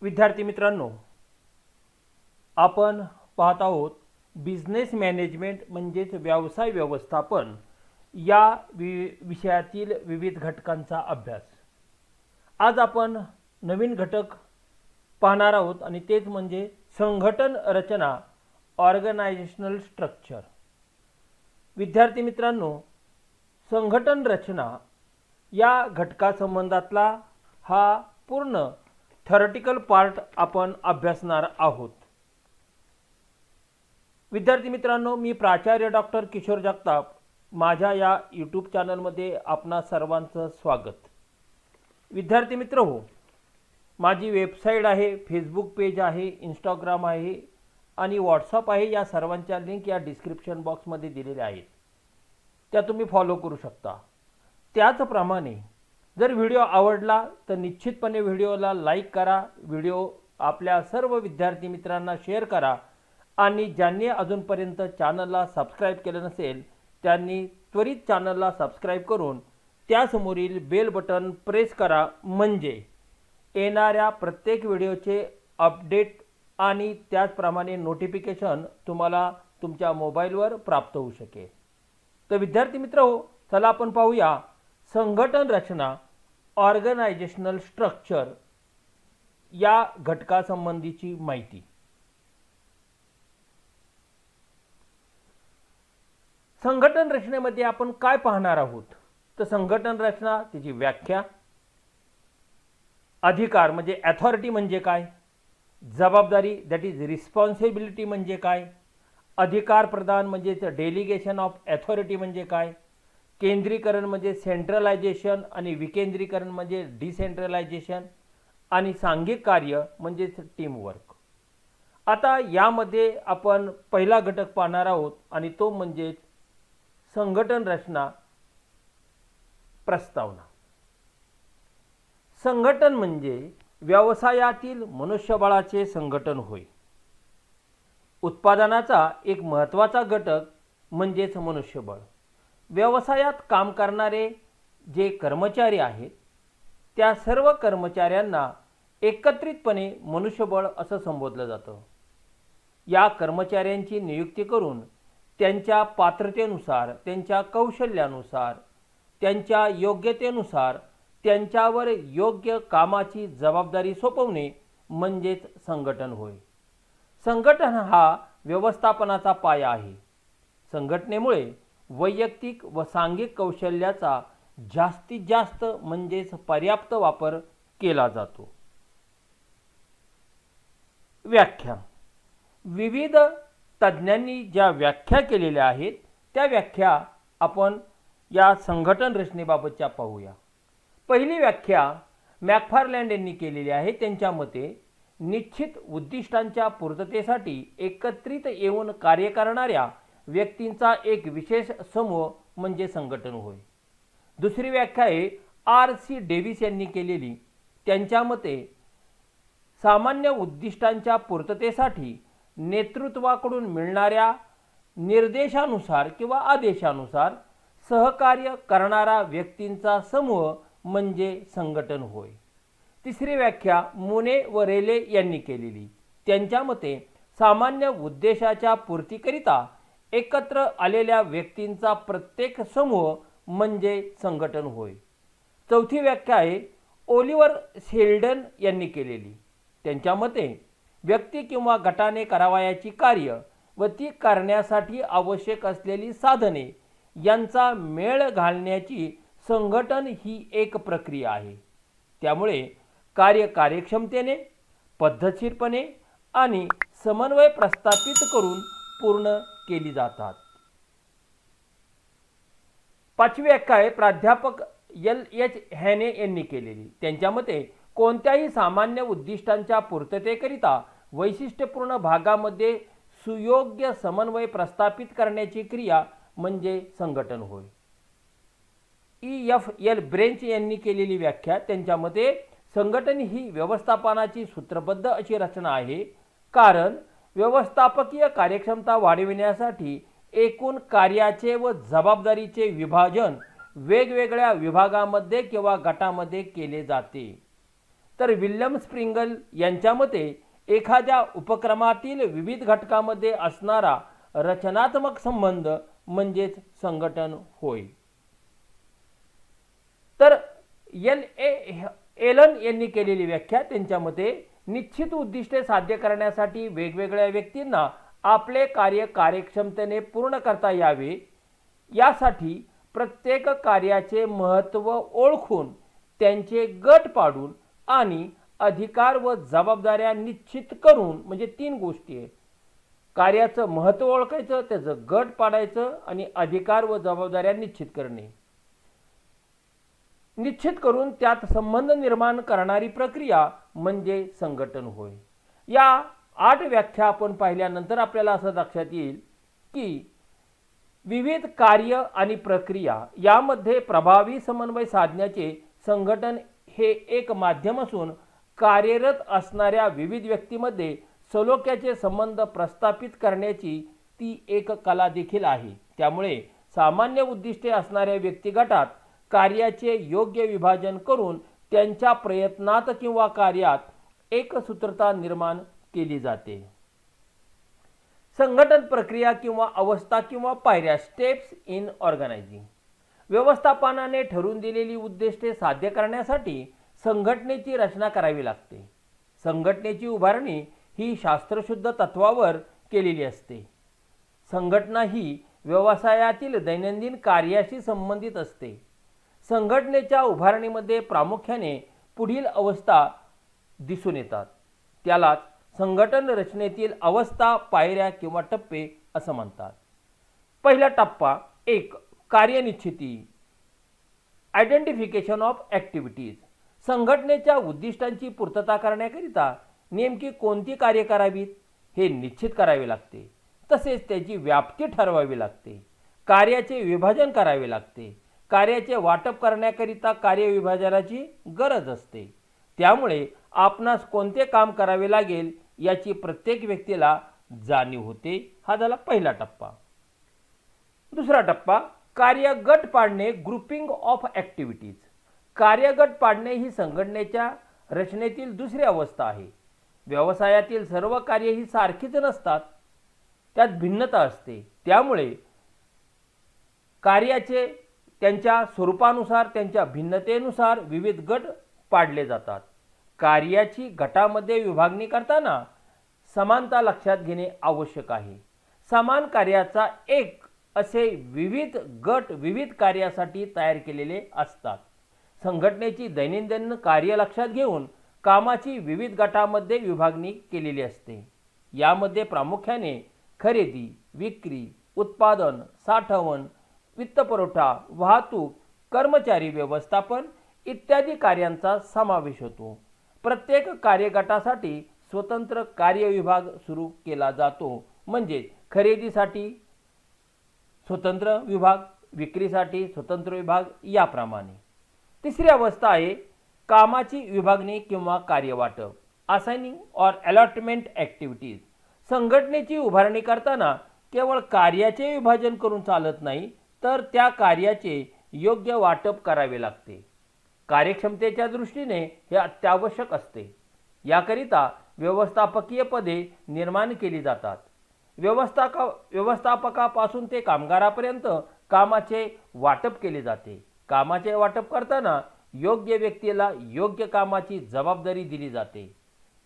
विद्यार्थी मित्रांनो, आपण पाहत आहोत बिझनेस मॅनेजमेंट म्हणजेच व्यवसाय व्यवस्थापन या विषयातील विविध घटकांचा अभ्यास। आज आपण नवीन घटक पाहणार आहोत आणि तेच म्हणजे संघटन रचना, ऑर्गनायझेशनल स्ट्रक्चर। विद्यार्थी मित्रांनो, संघटन रचना या घटकासंबंधातला हा पूर्ण थेरटिकल पार्ट आपण अभ्यासणार आहोत। विद्यार्थी मित्रांनो, मी प्राचार्य डॉक्टर किशोर जगताप, माझ्या या यूट्यूब चॅनलमध्ये आपणा सर्वांचं स्वागत। विद्यार्थी मित्रहो, माझी वेबसाईट आहे, फेसबुक पेज आहे, इंस्टाग्राम आहे आणि व्हॉट्सअप आहे। या सर्वांच्या लिंक या डिस्क्रिप्शन बॉक्समध्ये दिलेल्या आहेत, त्या तुम्ही फॉलो करू शकता। त्याचप्रमाणे जर व्हिडिओ आवडला तर निश्चितपणे व्हिडिओला लाईक करा, व्हिडिओ आपल्या सर्व विद्यार्थी मित्रांना शेअर करा आणि ज्यांनी अजूनपर्यंत चॅनलला सबस्क्राईब केलं नसेल त्यांनी त्वरित चॅनलला सबस्क्राईब करून त्यासमोरील बेल बटन प्रेस करा, म्हणजे येणाऱ्या प्रत्येक व्हिडिओचे अपडेट आणि त्याचप्रमाणे नोटिफिकेशन तुम्हाला तुमच्या मोबाईलवर प्राप्त होऊ शकेल। तर विद्यार्थी मित्रहो, चला आपण पाहूया संघटन रचना, ऑर्गनायझेशनल स्ट्रक्चर या घटकासंबंधीची माहिती। संघटन रचनेमध्ये आपण काय पाहणार आहोत तर संघटन रचना, त्याची व्याख्या, अधिकार म्हणजे अथॉरिटी म्हणजे काय, जबाबदारी दॅट इज रिस्पॉन्सिबिलिटी म्हणजे काय, अधिकार प्रदान म्हणजे डेलिगेशन ऑफ अथॉरिटी म्हणजे काय, केंद्रीकरण म्हणजे सेंट्रलायझेशन आणि विकेंद्रीकरण म्हणजे डिसेंट्रलायझेशन आणि सांघिक कार्य म्हणजे टीम वर्क। आता यामध्ये आपण पहिला घटक पाहणार आहोत आणि तो म्हणजे संघटन रचना प्रस्तावना। संघटन म्हणजे व्यवसायातील मनुष्यबळाचे संघटन होय। उत्पादनाचा एक महत्त्वाचा घटक म्हणजेच मनुष्यबळ। व्यवसायात काम करणारे जे कर्मचारी आहेत त्या सर्व कर्मचाऱ्यांना एकत्रितपणे मनुष्यबळ असं संबोधलं जातं। या कर्मचाऱ्यांची नियुक्ती करून त्यांच्या पात्रतेनुसार, त्यांच्या कौशल्यानुसार, त्यांच्या योग्यतेनुसार त्यांच्यावर योग्य कामाची जबाबदारी सोपवणे म्हणजेच संघटन होय। संघटन हा व्यवस्थापनाचा पाया आहे। संघटनेमुळे वैयक्तिक व सांघिक कौशल्याचा जास्तीत जास्त म्हणजेच पर्याप्त वापर केला जातो। व्याख्या। विविध तज्ञांनी ज्या व्याख्या केलेल्या आहेत त्या व्याख्या आपण या संघटन रचनेबाबतच्या पाहूया। पहिली व्याख्या मॅकफार्लँड यांनी केलेली आहे। त्यांच्या मते निश्चित उद्दिष्टांच्या पूर्ततेसाठी एकत्रित येऊन कार्य करणाऱ्या व्यक्तींचा एक विशेष समूह म्हणजे संघटन होय। दुसरी व्याख्या आहे R.C. डेव्हिस यांनी केलेली। त्यांच्या मते सामान्य उद्दिष्टांच्या पूर्ततेसाठी नेतृत्वाकडून मिळणाऱ्या निर्देशानुसार किंवा आदेशानुसार सहकार्य करणारा व्यक्तींचा समूह म्हणजे संघटन होय। तिसरी व्याख्या मुने व रेले यांनी केलेली। त्यांच्या मते सामान्य उद्देशाच्या पूर्तीकरिता एकत्र आलेल्या व्यक्तींचा प्रत्येक समूह म्हणजे संघटन होय। चौथी व्याख्या आहे ओलिव्हर शेल्डन यांनी केलेली। त्यांच्या मते व्यक्ती किंवा गटाने करावयाची कार्य व ती करण्यासाठी आवश्यक असलेली साधने यांचा मेळ घालण्याची संघटन ही एक प्रक्रिया आहे। त्यामुळे कार्य कार्यक्षमतेने, पद्धतशीरपणे आणि समन्वय प्रस्थापित करून पूर्ण केली जातात। पाचवी व्याख्या आहे प्राध्यापक L.H. हॅने यांनी केलेली। त्यांच्या मते कोणत्याही सामान्य उद्दिष्टांच्या पूर्ततेकरिता वैशिष्ट्यपूर्ण भागामध्ये सुयोग्य समन्वय प्रस्थापित करण्याची क्रिया म्हणजे संघटन होय। E.F.L. ब्रेंच यांनी केलेली व्याख्या। त्यांच्या मते संघटन ही व्यवस्थापनाची सूत्रबद्ध अशी रचना आहे, कारण व्यवस्थापकीय कार्यक्षमता वाढविण्यासाठी एकूण कार्याचे व जबाबदारीचे विभाजन वेगवेगळ्या विभागामध्ये किंवा गटामध्ये केले जाते। तर विल्यम स्प्रिंगल यांच्या मते एखाद्या उपक्रमातील विविध घटकांमध्ये असणारा रचनात्मक संबंध म्हणजेच संघटन होय. तर एलन यांनी केलेली व्याख्या त्यांच्या मते निश्चित उद्दिष्टे साध्य करण्यासाठी वेगवेगळ्या व्यक्तींना आपले कार्य कार्यक्षमतेने पूर्ण करता यावे यासाठी प्रत्येक कार्याचे महत्त्व ओळखून त्यांचे गट पाडून आणि अधिकार व जबाबदाऱ्या निश्चित करून, म्हणजे 3 गोष्टी आहेत. कार्याचं महत्त्व ओळखायचं, त्याचं गट पाडायचं आणि अधिकार व जबाबदाऱ्या निश्चित करणे. निश्चित करून त्यात संबंध निर्माण करणारी प्रक्रिया म्हणजे संघटन होय. या 8 व्याख्या आपण पाहिल्यानंतर आपल्याला असं लक्षात येईल की विविध कार्य आणि प्रक्रिया यामध्ये प्रभावी समन्वय साधण्याचे संघटन हे एक माध्यम असून कार्यरत असणाऱ्या विविध व्यक्तींमध्ये सलोख्याचे संबंध प्रस्थापित करण्याची ती एक कला देखील आहे. त्यामुळे सामान्य उद्दिष्टे असणाऱ्या व्यक्तिगटात कार्याचे योग्य विभाजन करून त्यांच्या प्रयत्नात किंवा कार्यात एकसूत्रता निर्माण केली जाते. संघटन प्रक्रिया किंवा अवस्था किंवा पायऱ्या, स्टेप्स इन ऑर्गनायझिंग. व्यवस्थापनाने ठरवून दिलेली उद्दिष्टे साध्य करण्यासाठी संघटनेची रचना करावी लागते. संघटनेची उभारणी ही शास्त्रशुद्ध तत्वावर केलेली असते. संघटना ही व्यवसायातील दैनंदिन कार्याशी संबंधित असते. संघटनेच्या उभारणीमध्ये प्रामुख्याने पुढील अवस्था दिसून येतात. त्यालाच संघटन रचनेतील अवस्था, पायऱ्या किंवा टप्पे असं म्हणतात. पहिला टप्पा 1. कार्यनिश्चिती, आयडेंटिफिकेशन ऑफ ॲक्टिव्हिटीज. संघटनेच्या उद्दिष्टांची पूर्तता करण्याकरिता नेमकी कोणती कार्य करावीत हे निश्चित करावे लागते. तसेच त्याची व्याप्ती ठरवावी लागते. कार्याचे विभाजन करावे लागते. कार्याचे वाटप करण्याकरिता कार्यविभाजनाची गरज असते. त्यामुळे आपणास कोणते काम करावे लागेल याची प्रत्येक व्यक्तीला जाणीव होते. हा झाला पहिला टप्पा. दुसरा टप्पा कार्यगट पाडणे, ग्रुपिंग ऑफ ॲक्टिव्हिटीज. कार्यगट पाडणे ही संघटनेच्या रचनेतील दुसरी अवस्था आहे. व्यवसायातील सर्व कार्य ही सारखीच नसतात, त्यात भिन्नता असते. त्यामुळे कार्याचे त्यांच्या स्वरूपानुसार, त्यांच्या भिन्नतेनुसार विविध गट पाडले जातात. कार्याची गटामध्ये विभागणी करताना समानता लक्षात घेणे आवश्यक आहे. समान कार्याचा एक असे विविध गट विविध कार्यासाठी तयार केलेले असतात. संघटनेची दैनंदिन कार्य लक्षात घेऊन कामाची विविध गटामध्ये विभागणी केलेली असते. यामध्ये प्रामुख्याने खरेदी, विक्री, उत्पादन, साठवण, वित्तपुरवठा, वाहतूक, कर्मचारी व्यवस्थापन इत्यादी कार्यांचा समावेश होतो. प्रत्येक कार्यगटासाठी स्वतंत्र कार्यविभाग सुरू केला जातो. म्हणजे खरेदीसाठी स्वतंत्र विभाग, विक्रीसाठी स्वतंत्र विभाग याप्रमाणे. तिसरी अवस्था आहे कामाची विभागणी किंवा कार्यवाटप, असाइनिंग ऑर अलॉटमेंट ॲक्टिव्हिटीज. संघटनेची उभारणी करताना केवळ कार्याचे विभाजन करून चालत नाही, तर त्या कार्याचे योग्य वाटप करावे लागते. कार्यक्षमतेच्या दृष्टीने हे अत्यावश्यक असते. याकरिता व्यवस्थापकीय पदे निर्माण केली जातात. व्यवस्थापकापासून ते कामगारापर्यंत कामाचे वाटप केले जाते. कामाचे वाटप करताना योग्य व्यक्तीला योग्य कामाची जबाबदारी दिली जाते.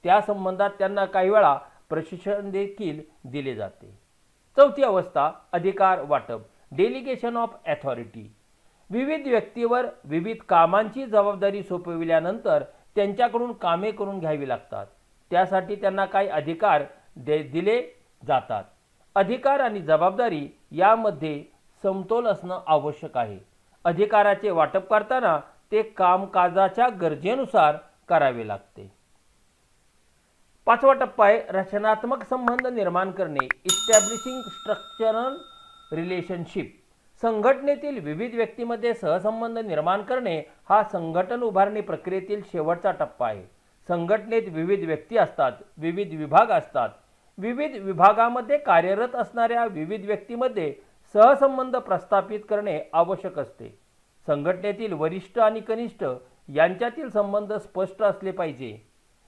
त्या संबंधात त्यांना काही वेळा प्रशिक्षण देखील दिले जाते. चौथी अवस्था अधिकार वाटप, डेलिगेशन ऑफ अथॉरिटी. विविध व्यक्तीवर विविध कामांची जबाबदारी सोपविल्यानंतर त्यांच्याकडून कामे करून घ्यावी लागतात. त्यासाठी त्यांना काही अधिकार दिले जातात. अधिकार आणि जबाबदारी यामध्ये समतोल असणं आवश्यक आहे. अधिकाराचे वाटप करताना ते कामकाजाच्या गरजेनुसार करावे लागते. पाचवा टप्पा आहे रचनात्मक संबंध निर्माण करणे, इस्टॅब्लिशिंग स्ट्रक्चरल रिलेशनशिप. संघटनेतील विविध व्यक्तींमध्ये सहसंबंध निर्माण करणे हा संघटन उभारणी प्रक्रियेतील शेवटचा टप्पा आहे. संघटनेत विविध व्यक्ती असतात, विविध विभाग असतात. विविध विभागामध्ये कार्यरत असणाऱ्या विविध व्यक्तींमध्ये सहसंबंध प्रस्थापित करणे आवश्यक असते. संघटनेतील वरिष्ठ आणि कनिष्ठ यांच्यातील संबंध स्पष्ट असले पाहिजे.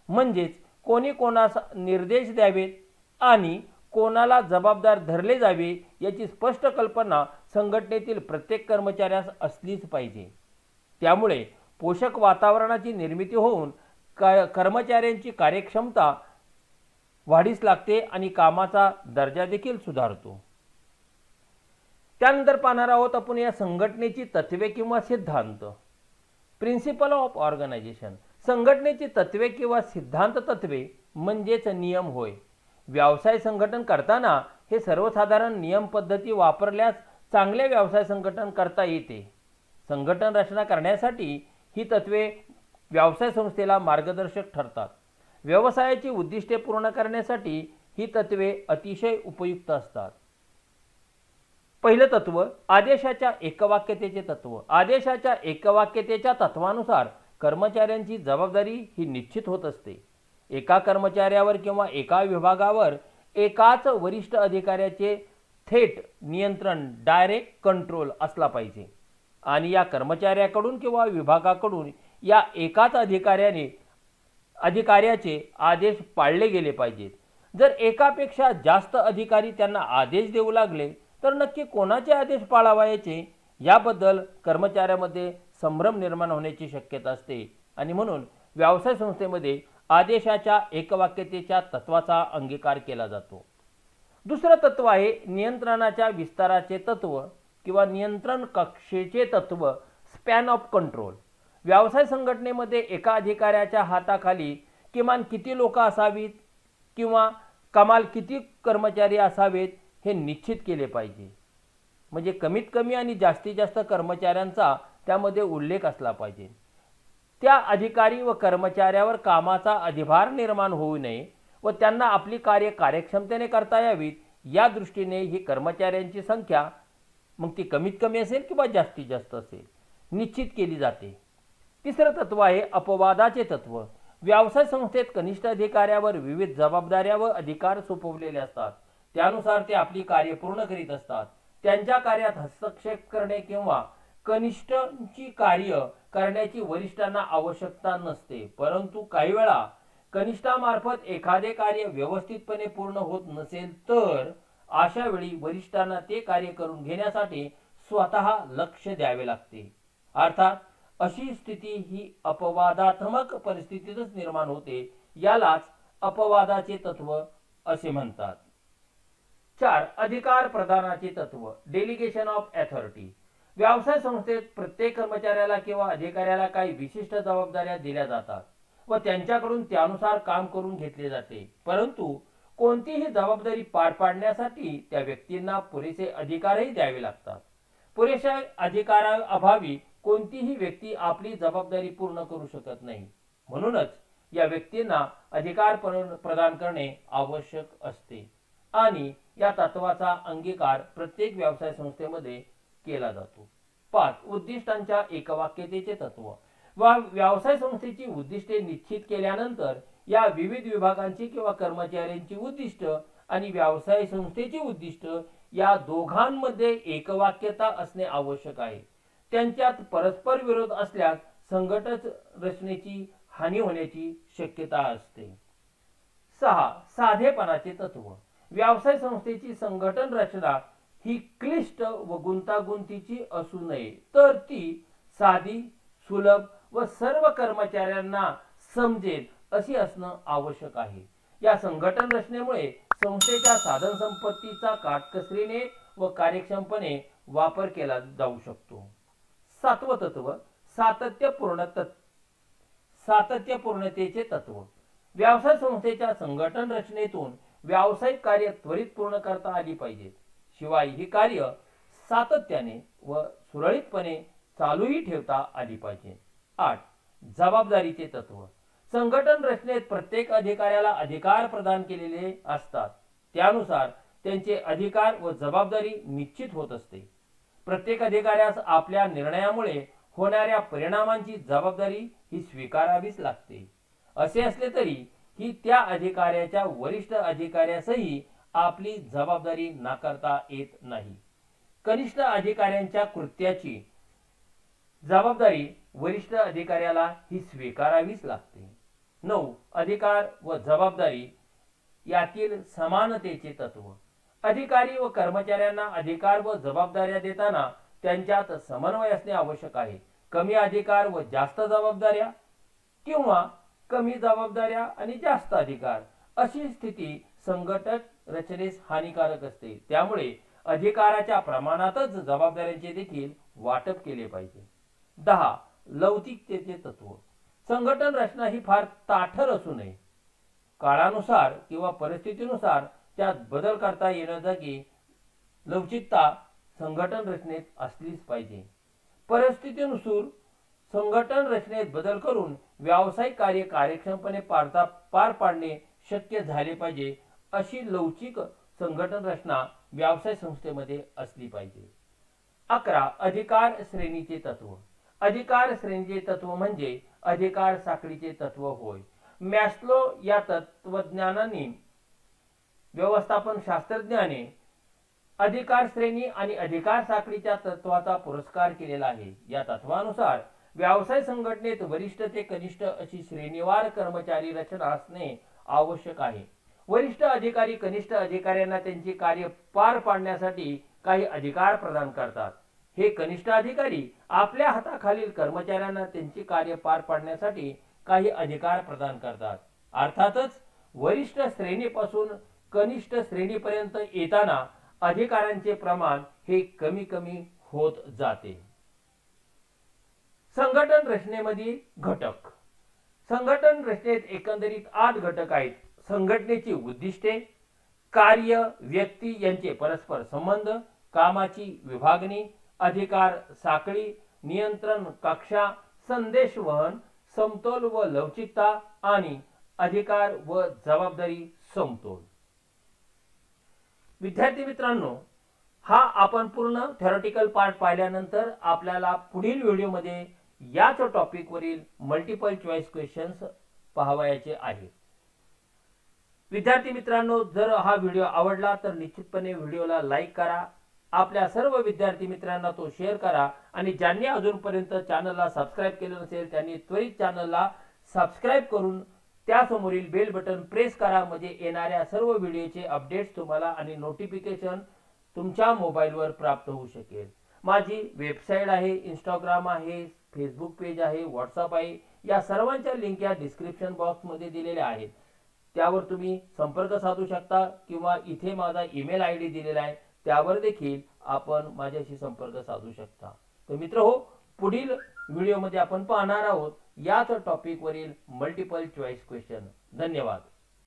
म्हणजेच कोणी कोणास निर्देश द्यावेत आणि कोणाला जबाबदार धरले जावे याची स्पष्ट कल्पना संघटनेतील प्रत्येक कर्मचाऱ्यास असलीच पाहिजे. त्यामुळे पोषक वातावरणाची निर्मिती होऊन कर्मचाऱ्यांची कार्यक्षमता वाढीस लागते आणि कामाचा दर्जा देखील सुधारतो. त्यानंतर पाहणार आहोत आपण या संघटनेची तत्वे किंवा सिद्धांत. Principle of organisation. संघटनेची तत्वे किंवा सिद्धांत तत्वे म्हणजेच नियम होय. व्यवसाय संघटन करताना हे सर्वसाधारण नियम पद्धती वापरल्यास चांगले व्यवसाय संघटन करता येते. संघटन रचना करण्यासाठी ही तत्वे व्यवसाय संस्थेला मार्गदर्शक ठरतात. व्यवसायाची उद्दिष्टे पूर्ण करण्यासाठी ही तत्वे अतिशय उपयुक्त असतात. पहिलं तत्व आदेशाच्या एकवाक्यतेचे तत्व. आदेशाच्या एकवाक्यतेच्या तत्वानुसार कर्मचाऱ्यांची जबाबदारी ही निश्चित होत असते. एका कर्मचाऱ्यावर किंवा एका विभागावर एकाच वरिष्ठ अधिकाऱ्याचे थेट नियंत्रण डायरेक्ट कंट्रोल असला पाहिजे आणि या कर्मचाऱ्याकडून किंवा विभागाकडून या एकाच अधिकाऱ्याचे आदेश पाळले गेले पाहिजेत. जर एकापेक्षा जास्त अधिकारी त्यांना आदेश देऊ लागले तर नक्की कोणाचे आदेश पाळावायचे याबद्दल कर्मचाऱ्यामध्ये संभ्रम निर्माण होण्याची शक्यता असते आणि म्हणून व्यवसाय संस्थेमध्ये आदेशाच्या एकवाक्यतेच्या तत्वाचा अंगीकार केला जातो. दुसरं तत्व आहे नियंत्रणाच्या विस्ताराचे तत्व किंवा नियंत्रण कक्षेचे तत्व. Span of control. व्यवसाय संघटनेमध्ये एका अधिकाऱ्याच्या हाताखाली किमान किती लोक असावीत किंवा कमाल किती कर्मचारी असावेत हे निश्चित केले पाहिजे. म्हणजे कमीत कमी आणि जास्तीत जास्त कर्मचाऱ्यांचा त्यामध्ये उल्लेख असला पाहिजे. त्या अधिकारी व कर्मचाऱ्यावर कामाचा अधिभार निर्माण होऊ नये व त्यांना आपली कार्य कार्यक्षमतेने करता यावीत या दृष्टीने ही कर्मचाऱ्यांची संख्या मग ती कमीत कमी असेल किंवा जास्तीत जास्त असेल निश्चित केली जाते. तिसरं तत्व आहे अपवादाचे तत्व. व्यवसाय संस्थेत कनिष्ठ अधिकाऱ्यावर विविध जबाबदाऱ्या व अधिकार सोपवलेले असतात. त्यानुसार ते आपली कार्य पूर्ण करीत असतात. त्यांच्या कार्यात हस्तक्षेप करणे किंवा कनिष्ठांची कार्य करण्याची वरिष्ठांना आवश्यकता नसते. परंतु काही वेळा कनिष्ठामार्फत एखादे कार्य व्यवस्थितपणे पूर्ण होत नसेल तर अशा वेळी वरिष्ठांना ते कार्य करून घेण्यासाठी स्वतः लक्ष द्यावे लागते. अर्थात अशी स्थिती ही अपवादात्मक परिस्थितीतच निर्माण होते. यालाच अपवादाचे तत्व असे म्हणतात. 4. अधिकार प्रदानाचे तत्व. Delegation of authority. व्यवसाय संस्थेत प्रत्येक कर्मचाऱ्याला किंवा अधिकाऱ्याला काही विशिष्ट जबाबदाऱ्या दिल्या जातात व त्यांच्याकडून त्यानुसार काम करून घेतले जाते. परंतु कोणतीही जबाबदारी पार पाडण्यासाठी त्या व्यक्तींना पुरेसे अधिकारही द्यावे लागतात. पुरेशा अधिकाराअभावी कोणतीही व्यक्ती आपली जबाबदारी पूर्ण करू शकत नाही. म्हणूनच या व्यक्तींना अधिकार प्रदान करणे आवश्यक असते आणि या तत्वाचा अंगीकार प्रत्येक व्यवसाय संस्थेमध्ये केला जातो. 5. उद्दिष्टांच्या एकवाक्यतेचे तत्व. व्यवसाय संस्थेची उद्दिष्टे निश्चित केल्यानंतर या विविध विभागांची किंवा कर्मचाऱ्यांची उद्दिष्ट आणि व्यवसाय संस्थेची उद्दिष्ट या दोघांमध्ये एकवाक्यता असणे आवश्यक आहे. त्यांच्यात परस्पर विरोध असल्यास संघटन रचनेची हानी होण्याची शक्यता असते. 6. साधेपणाचे तत्व. व्यवसाय संस्थेची संघटन रचना ही क्लिष्ट व गुंतागुंतीची असू नये तर ती साधी, सुलभ व सर्व कर्मचाऱ्यांना समजेल अशी असणं आवश्यक आहे. या संघटन रचनेमुळे संस्थेच्या साधन संपत्तीचा काटकसरीने व कार्यक्षमपणे वापर केला जाऊ शकतो. 7वं तत्व सातत्यपूर्णतेचे तत्व. व्यवसाय संस्थेच्या संघटन रचनेतून व्यावसायिक कार्य त्वरित पूर्ण करता आली पाहिजेत. शिवाय ही कार्य सातत्याने व सुरळीतपणे चालूही ठेवता आली पाहिजे. 8. जबाबदारीचे तत्व. संघटन रचनेत प्रत्येक अधिकाऱ्याला अधिकार प्रदान केलेले असतात. त्यानुसार त्यांचे अधिकार व जबाबदारी निश्चित होत असते. प्रत्येक अधिकाऱ्यास आपल्या निर्णयामुळे होणाऱ्या परिणामांची जबाबदारी ही स्वीकारावीच लागते. असे असले तरी ही त्या अधिकाऱ्याच्या वरिष्ठ अधिकाऱ्यासही आपली जबाबदारी नाकारता येत नाही. कनिष्ठ अधिकाऱ्यांच्या कृत्याची जबाबदारी वरिष्ठ अधिकाऱ्याला ही स्वीकारावीच लागते. 9. अधिकार व जबाबदारी यातील समानतेचे तत्व. अधिकारी व कर्मचाऱ्यांना अधिकार व जबाबदाऱ्या देताना त्यांच्यात समन्वय असणे आवश्यक आहे. कमी अधिकार व जास्त जबाबदाऱ्या किंवा कमी जबाबदाऱ्या आणि जास्त अधिकार अशी स्थिती संघटक रचनेस हानिकारक असते. त्यामुळे अधिकाराच्या प्रमाणातच जबाबदाऱ्यांचे देखील वाटप केले पाहिजे. 10. लवचिकतेचे तत्व. संघटन रचना ही फार ताठर असू नये. काळानुसार किंवा परिस्थितीनुसार त्यात बदल करता येण्यासाठी लवचिकता संघटन रचनेत असलीच पाहिजे. परिस्थितीनुसार संघटन रचनेत बदल करून व्यावसायिक कार्य कार्यक्षमपणे पार पाडणे शक्य झाले पाहिजे. अशी लवचिक संघटन रचना व्यवसाय संस्थेमध्ये असली पाहिजे. 11. अधिकार श्रेणीचे तत्व. अधिकार श्रेणीचे तत्व म्हणजे अधिकार साखळीचे तत्व होय. मॅस्लो या तत्वज्ञानाने व्यवस्थापन शास्त्रज्ञाने अधिकार श्रेणी आणि अधिकार साखळीच्या तत्वाचा पुरस्कार केलेला आहे. या तत्वानुसार व्यवसाय संघटनेत वरिष्ठ ते कनिष्ठ अशी श्रेणीवार कर्मचारी रचना असणे आवश्यक आहे. वरिष्ठ अधिकारी कनिष्ठ अधिकाऱ्यांना त्यांची कार्य पार पाडण्यासाठी काही अधिकार प्रदान करतात. हे कनिष्ठ अधिकारी आपल्या हाताखालील कर्मचाऱ्यांना त्यांची कार्य पार पाडण्यासाठी काही अधिकार प्रदान करतात. अर्थातच वरिष्ठ श्रेणीपासून कनिष्ठ श्रेणीपर्यंत येताना अधिकारांचे प्रमाण हे कमी कमी होत जाते. संघटन रचनेमधील घटक. संघटन रचनेत एकंदरीत 8 घटक आहेत. संघटनेची उद्दिष्टे, कार्य, व्यक्ती यांचे परस्पर संबंध, कामाची विभागणी, अधिकार साखळी, नियंत्रण कक्षा, संदेश वहन, समतोल व लवचिकता आणि अधिकार व जबाबदारी समतोल. विद्यार्थी मित्रांनो, हा आपण पूर्ण थेरॉटिकल पार्ट पाहिल्यानंतर आपल्याला पुढील व्हिडिओमध्ये याच टॉपिक वरील मल्टिपल चॉईस क्वेश्चन्स पाहावयाचे आहेत. विद्यार्थी मित्रांनो, जर हा व्हिडिओ आवडला तर निश्चितपणे व्हिडिओला लाईक करा. आपल्या सर्व विद्यार्थी मित्रांना तो शेअर करा आणि ज्यांनी अजूनपर्यंत चॅनलला सबस्क्राईब केले नसेल त्यांनी त्वरित चॅनलला सबस्क्राईब करून त्यासमोरील बेल बटन प्रेस करा. म्हणजे येणाऱ्या सर्व व्हिडिओचे अपडेट्स तुम्हाला आणि नोटिफिकेशन तुमच्या मोबाईलवर प्राप्त होऊ शकेल. माझी वेबसाईट आहे, इंस्टाग्राम आहे, फेसबुक पेज आहे, व्हॉट्सअप आहे. या सर्वांच्या लिंक या डिस्क्रिप्शन बॉक्समध्ये दिलेल्या आहेत. त्यावर तुम्ही संपर्क साधू शकता किंवा इथे माझा ईमेल आयडी दिलेला आहे त्यावर देखील आपण माझ्याशी संपर्क साधू शकता. तर मित्रहो, पुढील व्हिडिओमध्ये आपण पाहणार आहोत याच टॉपिक वरील मल्टिपल चॉईस क्वेश्चन. धन्यवाद.